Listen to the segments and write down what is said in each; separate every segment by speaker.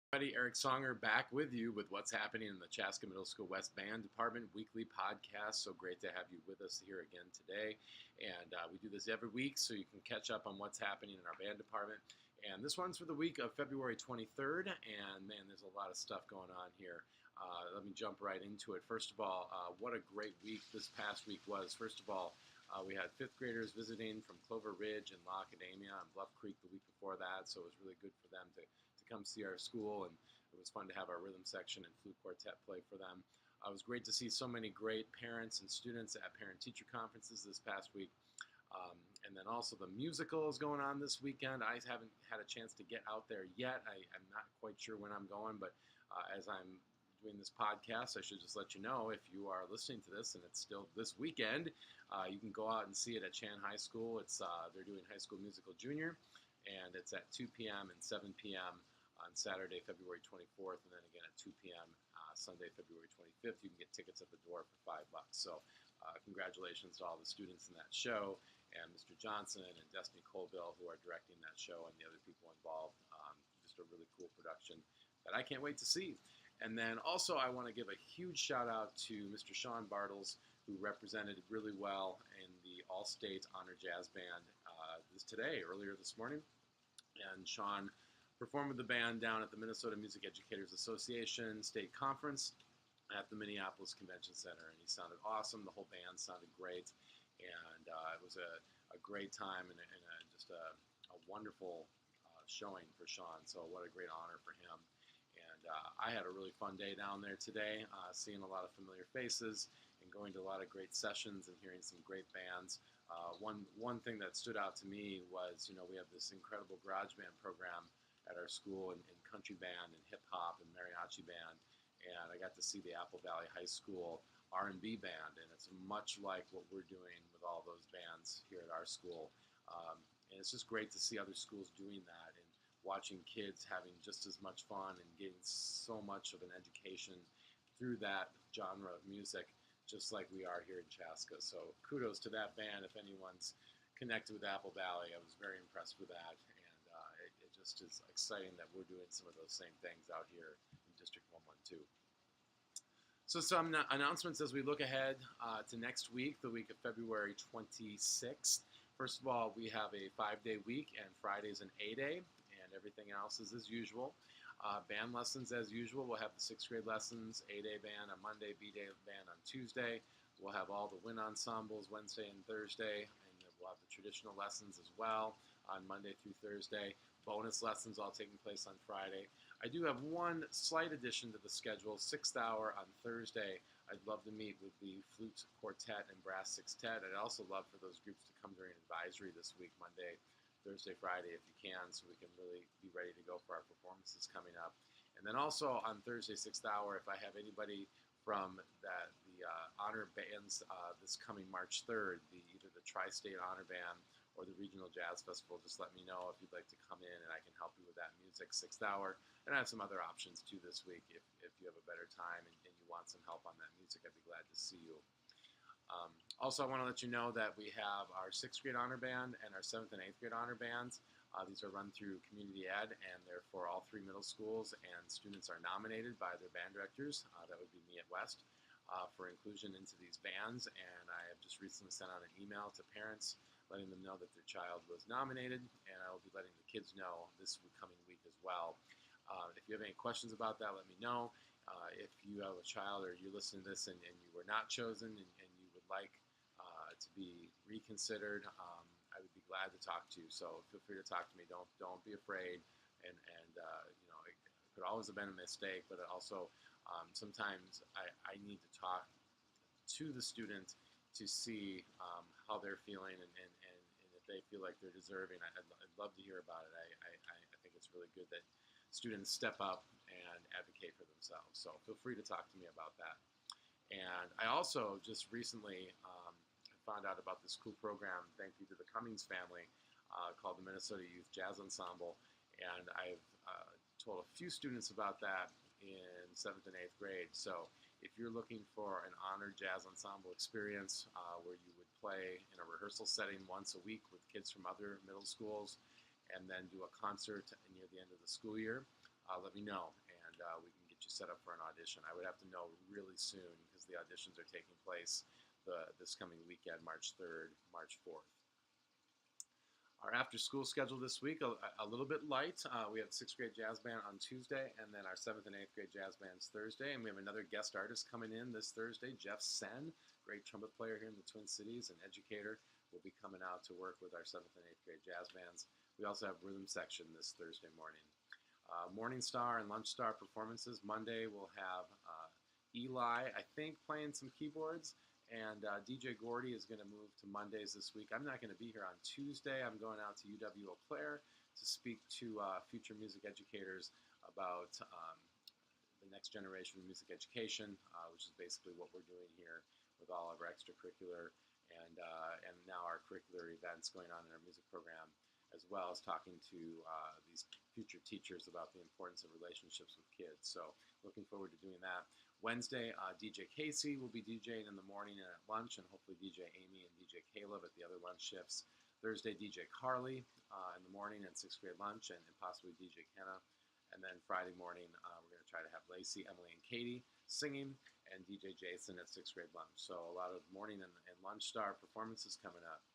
Speaker 1: Everybody, Eric Songer back with you with what's happening in the Chaska Middle School West Band Department weekly podcast. So great to have you with us here again today. And we do this every week so you can catch up on what's happening in our band department. And this one's for the week of February 23rd. And man, there's a lot of stuff going on here. Let me jump right into it. First of all, what a great week this past week was. First of all, we had fifth graders visiting from Clover Ridge and La Academia and Bluff Creek the week before that. So it was really good for them to come see our school, and it was fun to have our rhythm section and flute quartet play for them. It was great to see so many great parents and students at parent-teacher conferences this past week. And then also the musical is going on this weekend. I haven't had a chance to get out there yet. I'm not quite sure when I'm going, but as I'm doing this podcast, I should just let you know, if you are listening to this and it's still this weekend, you can go out and see it at Chan High School. They're doing High School Musical Junior, and it's at 2 p.m. and 7 p.m. on Saturday, February 24th, and then again at 2 p.m. Sunday, February 25th. You can get tickets at the door for $5. So congratulations to all the students in that show, and Mr. Johnson and Destiny Colville, who are directing that show, and the other people involved. Just a really cool production that I can't wait to see. And then also I want to give a huge shout out to Mr. Sean Bartles, who represented really well in the All-State Honor Jazz Band earlier this morning. And Sean performed with the band down at the Minnesota Music Educators Association State Conference at the Minneapolis Convention Center, and he sounded awesome. The whole band sounded great, and it was a great time and just a wonderful showing for Sean. So what a great honor for him. And I had a really fun day down there today, seeing a lot of familiar faces and going to a lot of great sessions and hearing some great bands. One thing that stood out to me was, we have this incredible garage band program at our school, and country band and hip hop and mariachi band, and I got to see the Apple Valley High School R&B band, and it's much like what we're doing with all those bands here at our school. And it's just great to see other schools doing that and watching kids having just as much fun and getting so much of an education through that genre of music, just like we are here in Chaska. So kudos to that band. If anyone's connected with Apple Valley, I was very impressed with that. It just is exciting that we're doing some of those same things out here in District 112. So some announcements as we look ahead to next week, the week of February 26th. First of all, we have a 5-day week, and Friday's an A-day, and everything else is as usual. Band lessons as usual. We'll have the 6th grade lessons, A-day band on Monday, B-day band on Tuesday. We'll have all the WIN ensembles Wednesday and Thursday, and we'll have the traditional lessons as well on Monday through Thursday. Bonus lessons all taking place on Friday. I do have one slight addition to the schedule, 6th hour on Thursday. I'd love to meet with the flute quartet and brass sextet. I'd also love for those groups to come during advisory this week, Monday, Thursday, Friday, if you can, so we can really be ready to go for our performances coming up. And then also on Thursday, 6th hour, if I have anybody from the honor bands this coming March 3rd, either the Tri-State Honor Band or the Regional Jazz Festival, just let me know if you'd like to come in, and I can help you with that music 6th hour. And I have some other options too this week. If you have a better time and you want some help on that music, I'd be glad to see you. Also, I want to let you know that we have our 6th grade honor band and our 7th and 8th grade honor bands. These are run through Community Ed, and they're for all 3 middle schools, and students are nominated by their band directors. That would be me at West, for inclusion into these bands. And I have just recently sent out an email to parents letting them know that their child was nominated, and I will be letting the kids know this coming week as well. If you have any questions about that, let me know. If you have a child or you're listening to this and you were not chosen and you would like to be reconsidered, I would be glad to talk to you. So feel free to talk to me. Don't be afraid. And it could always have been a mistake, but also sometimes I need to talk to the student to see how they're feeling and if they feel like they're deserving. I'd love to hear about it. I think it's really good that students step up and advocate for themselves. So feel free to talk to me about that. And I also just recently found out about this cool program, thank you to the Cummings family, called the Minnesota Youth Jazz Ensemble. And I've told a few students about that in 7th and 8th grade. So if you're looking for an honored jazz ensemble experience where you would play in a rehearsal setting once a week with kids from other middle schools and then do a concert near the end of the school year, let me know, and we can get you set up for an audition. I would have to know really soon because the auditions are taking place this coming weekend, March 3rd, March 4th. Our after-school schedule this week, a little bit light. We have 6th grade jazz band on Tuesday, and then our 7th and 8th grade jazz bands Thursday. And we have another guest artist coming in this Thursday, Jeff Sen, great trumpet player here in the Twin Cities, an educator, will be coming out to work with our 7th and 8th grade jazz bands. We also have rhythm section this Thursday morning. Morning Star and Lunch Star performances. Monday we'll have Eli, I think, playing some keyboards. And DJ Gordy is going to move to Mondays this week. I'm not going to be here on Tuesday. I'm going out to UW Eau Claire to speak to future music educators about the next generation of music education, which is basically what we're doing here with all of our extracurricular and now our curricular events going on in our music program, as well as talking to these future teachers about the importance of relationships with kids. So looking forward to doing that. Wednesday, DJ Casey will be DJing in the morning and at lunch, and hopefully DJ Amy and DJ Caleb at the other lunch shifts. Thursday, DJ Carly in the morning and 6th grade lunch, and possibly DJ Kenna. And then Friday morning, we're going to try to have Lacey, Emily, and Katie singing, and DJ Jason at 6th grade lunch. So a lot of morning and lunch star performances coming up.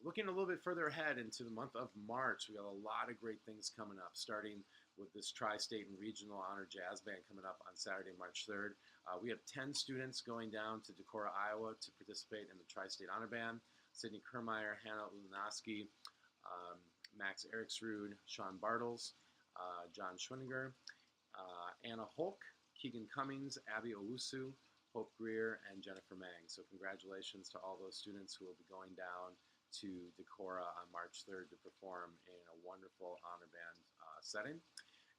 Speaker 1: Looking a little bit further ahead into the month of March, we got a lot of great things coming up, starting with this Tri-State and Regional Honor Jazz Band coming up on Saturday, March 3rd. We have 10 students going down to Decorah, Iowa to participate in the Tri-State Honor Band. Sydney Kermeyer, Hannah Ulinoski, Max Eriksrud, Sean Bartles, John Schwinninger, Anna Holk, Keegan Cummings, Abby Owusu, Hope Greer, and Jennifer Mang. So congratulations to all those students who will be going down to Decorah on March 3rd to perform in a wonderful honor band setting.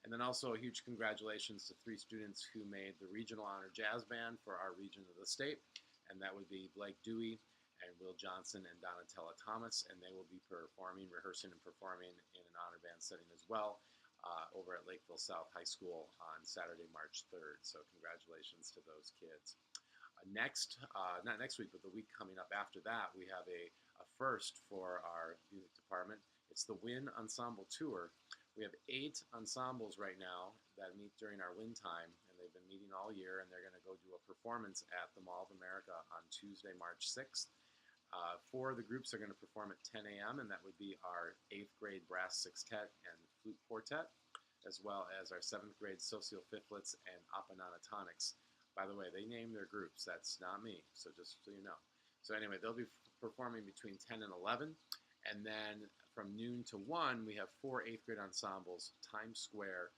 Speaker 1: And then also a huge congratulations to 3 students who made the Regional Honor Jazz Band for our region of the state, and that would be Blake Dewey and Will Johnson and Donatella Thomas, and they will be rehearsing and performing in an honor band setting as well over at Lakeville South High School on Saturday, March 3rd. So congratulations to those kids. Not next week, but the week coming up after that, we have a first for our music department. It's the WIN Ensemble Tour. We have 8 ensembles right now that meet during our WIN time, and they've been meeting all year, and they're going to go do a performance at the Mall of America on Tuesday, March 6th. 4 of the groups are going to perform at 10 a.m., and that would be our 8th grade brass sextet and flute quartet, as well as our 7th grade socio-fifthlets and Apananatonics. By the way, they name their groups. That's not me, so just so you know. So anyway, they'll be performing between 10 and 11. And then from noon to 1, we have 4 8th grade ensembles, Times Square,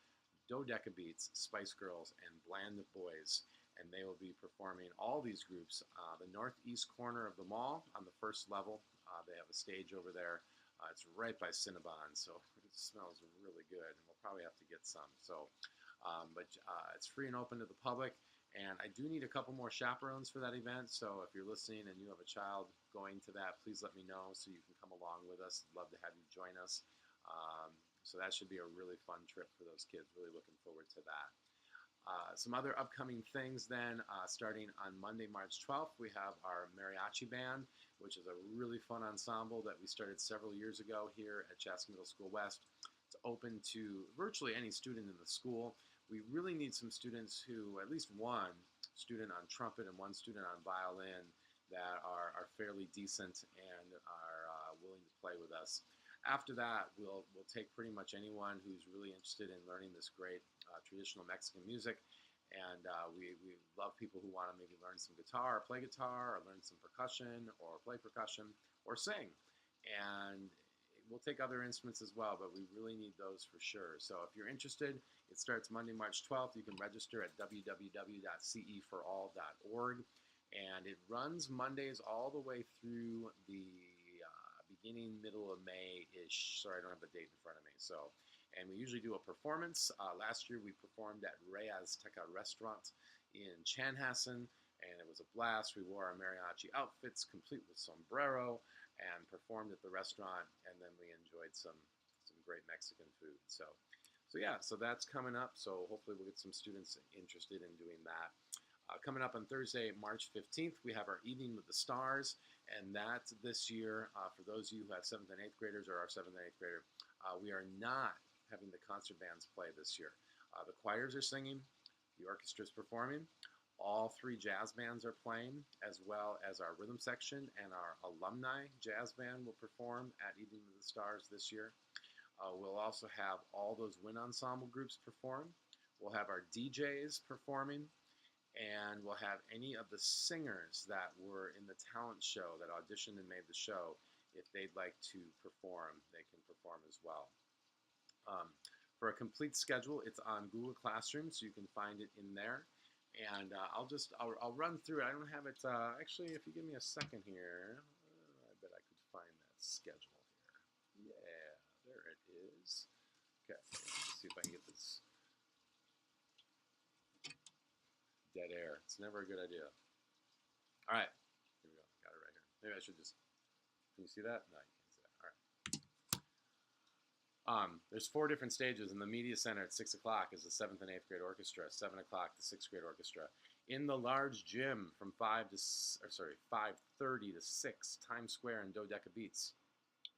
Speaker 1: Dodeca Beats, Spice Girls, and Bland Boys. And they will be performing, all these groups, the northeast corner of the mall on the first level. They have a stage over there. It's right by Cinnabon, so it smells really good, and we'll probably have to get some. So, but it's free and open to the public. And I do need a couple more chaperones for that event, so if you're listening and you have a child going to that, please let me know so you can come along with us. I'd love to have you join us. So that should be a really fun trip for those kids. Really looking forward to that. Some other upcoming things then, starting on Monday, March 12th, we have our Mariachi Band, which is a really fun ensemble that we started several years ago here at Chaska Middle School West. It's open to virtually any student in the school. We really need some students who, at least one student on trumpet and one student on violin, that are fairly decent and are willing to play with us. After that, we'll take pretty much anyone who's really interested in learning this great traditional Mexican music. And we love people who want to maybe learn some guitar or play guitar, or learn some percussion or play percussion or sing. And we'll take other instruments as well, but we really need those for sure. So if you're interested, it starts Monday, March 12th. You can register at www.ceforall.org. And it runs Mondays all the way through the middle of May-ish. Sorry, I don't have the date in front of me. So, and we usually do a performance. Last year we performed at Rey Azteca Restaurant in Chanhassen, and it was a blast. We wore our mariachi outfits, complete with sombrero, and performed at the restaurant, and then we enjoyed some great Mexican food. So yeah, so that's coming up. So hopefully we'll get some students interested in doing that. Coming up on Thursday, March 15th, we have our Evening with the Stars, and that this year, for those of you who have 7th and 8th graders or our 7th and 8th grader, we are not having the concert bands play this year. The choirs are singing, the orchestra's performing, all 3 jazz bands are playing, as well as our rhythm section and our alumni jazz band will perform at Evening of the Stars this year. We'll also have all those WIN Ensemble groups perform. We'll have our DJs performing, and we'll have any of the singers that were in the talent show that auditioned and made the show. If they'd like to perform, they can perform as well. For a complete schedule, it's on Google Classroom, so you can find it in there. And I'll run through it. I don't have it, actually, if you give me a second here, I bet I could find that schedule here. Yeah, there it is. Okay, let's see if I can get this dead air. It's never a good idea. All right, here we go. Got it right here. Maybe I should just, can you see that? No, you can't see that. All right. There's 4 different stages. In the media center at 6 o'clock is the 7th and 8th grade orchestra. 7 o'clock, the 6th grade orchestra. In the large gym from 5:30 to 6, Times Square and Dodeca Beats.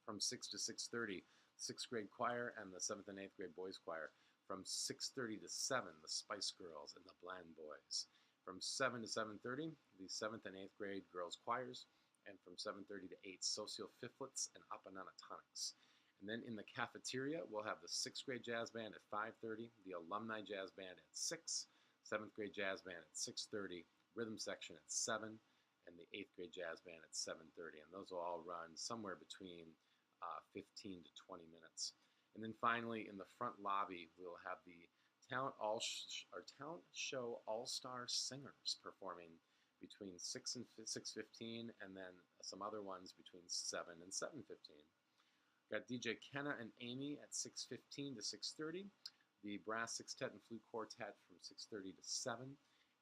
Speaker 1: From 6 to 6:30, 6th grade choir and the 7th and 8th grade boys choir. From 6:30 to 7, the Spice Girls and the Bland Boys. From 7 to 7:30, the 7th and 8th grade girls choirs. And from 7:30 to 8, Socio Fiflets and Apananatonics. And then in the cafeteria, we'll have the 6th grade jazz band at 5:30, the alumni jazz band at 6, 7th grade jazz band at 6:30, rhythm section at 7, and the 8th grade jazz band at 7:30. And those will all run somewhere between 15 to 20 minutes. And then finally, in the front lobby, we'll have the Talent Show All-Star Singers performing between 6 and 6:15, and then some other ones between 7 and 7:15. Got DJ Kenna and Amy at 6:15 to 6:30, the Brass Sextet and Flute Quartet from 6:30 to 7,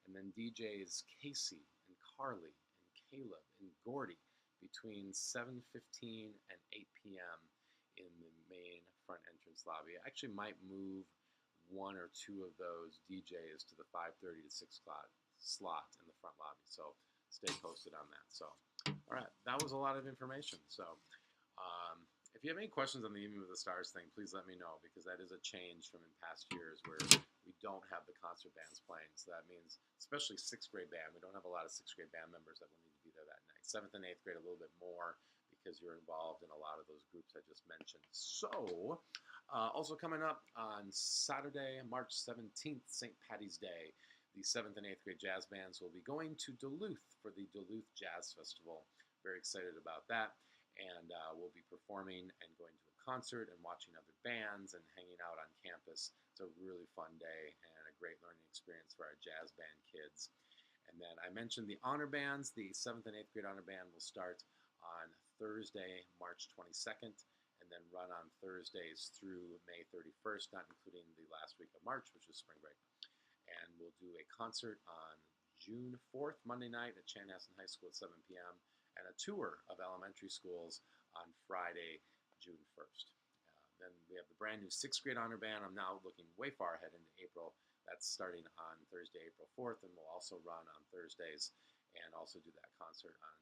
Speaker 1: and then DJs Casey and Carly and Caleb and Gordy between 7:15 and 8 p.m. in the main front entrance lobby. I actually might move 1 or 2 of those DJs to the 5:30 to 6 o'clock slot in the front lobby, so stay posted on that. So, all right, that was a lot of information. So, if you have any questions on the Evening of the Stars thing, please let me know, because that is a change from in past years where we don't have the concert bands playing. So that means, especially 6th grade band, we don't have a lot of 6th grade band members that will need to be there that night. 7th and 8th grade a little bit more, because you're involved in a lot of those groups I just mentioned. So, also coming up on Saturday, March 17th, St. Patty's Day, the 7th and 8th grade jazz bands will be going to Duluth for the Duluth Jazz Festival. Very excited about that. And we'll be performing and going to a concert and watching other bands and hanging out on campus. It's a really fun day and a great learning experience for our jazz band kids. And then I mentioned the honor bands. The 7th and 8th grade honor band will start on Thursday, March 22nd, and then run on Thursdays through May 31st, not including the last week of March, which is spring break. And we'll do a concert on June 4th, Monday night at Chanhassen High School at 7 p.m., and a tour of elementary schools on Friday, June 1st. Then we have the brand new 6th grade honor band. I'm now looking way far ahead into April. That's starting on Thursday, April 4th, and we'll also run on Thursdays and also do that concert on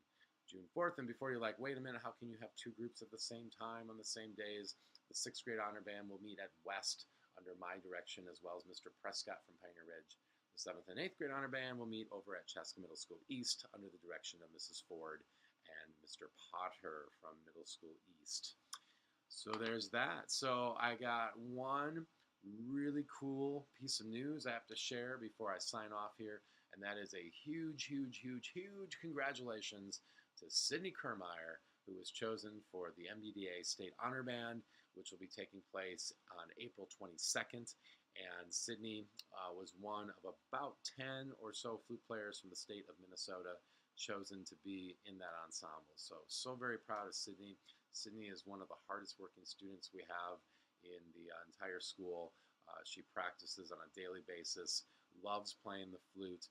Speaker 1: June 4th. And before you're like, wait a minute, how can you have 2 groups at the same time on the same days? The 6th grade honor band will meet at West under my direction, as well as Mr. Prescott from Pioneer Ridge. The 7th and 8th grade honor band will meet over at Chaska Middle School East under the direction of Mrs. Ford and Mr. Potter from Middle School East. So there's that. So I got one really cool piece of news I have to share before I sign off here, and that is a huge, huge, huge, huge congratulations to Sydney Kermeyer, who was chosen for the MBDA State Honor Band, which will be taking place on April 22nd. And Sydney was one of about 10 or so flute players from the state of Minnesota chosen to be in that ensemble. So very proud of Sydney. Sydney is one of the hardest working students we have in the entire school. She practices on a daily basis, loves playing the flute,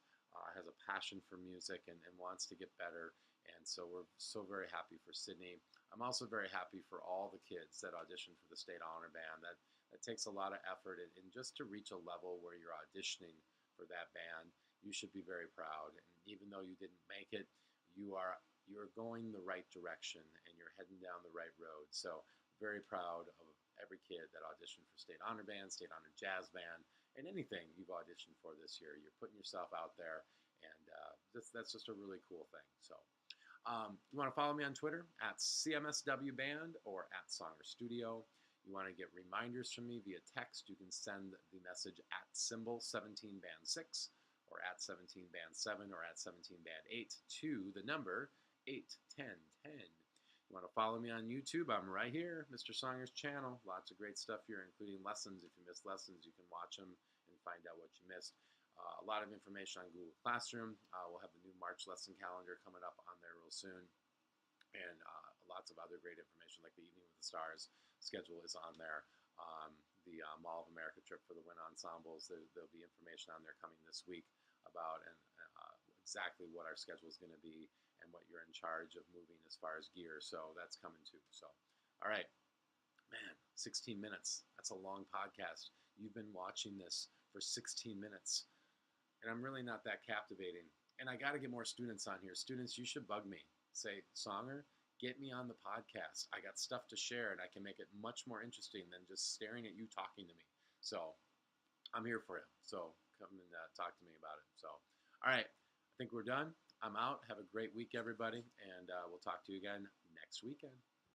Speaker 1: has a passion for music, and wants to get better. And so we're so very happy for Sydney. I'm also very happy for all the kids that auditioned for the State Honor Band. That takes a lot of effort, and just to reach a level where you're auditioning for that band, you should be very proud. And even though you didn't make it, you're going the right direction and you're heading down the right road. So very proud of every kid that auditioned for State Honor Band, State Honor Jazz Band, and anything you've auditioned for this year. You're putting yourself out there, and that's just a really cool thing. So you want to follow me on Twitter at CMSW Band or at Songer Studio. You want to get reminders from me via text, you can send the message at symbol 17 band 6 or at 17 band 7 or at 17 band 8 to the number 81010. You want to follow me on YouTube? I'm right here, Mr. Songer's channel. Lots of great stuff here, including lessons. If you missed lessons, you can watch them and find out what you missed. A lot of information on Google Classroom. We'll have the new March lesson calendar coming up on there real soon. And lots of other great information like the Evening with the Stars schedule is on there. The Mall of America trip for the WIN Ensembles, there'll be information on there coming this week about exactly what our schedule is going to be and what you're in charge of moving as far as gear. So that's coming too. So, all right, man, 16 minutes. That's a long podcast. You've been watching this for 16 minutes, and I'm really not that captivating. And I got to get more students on here. Students, you should bug me. Say, Songer, get me on the podcast. I got stuff to share, and I can make it much more interesting than just staring at you talking to me. So I'm here for you. So come and talk to me about it. So, all right, I think we're done. I'm out. Have a great week, everybody, and we'll talk to you again next weekend.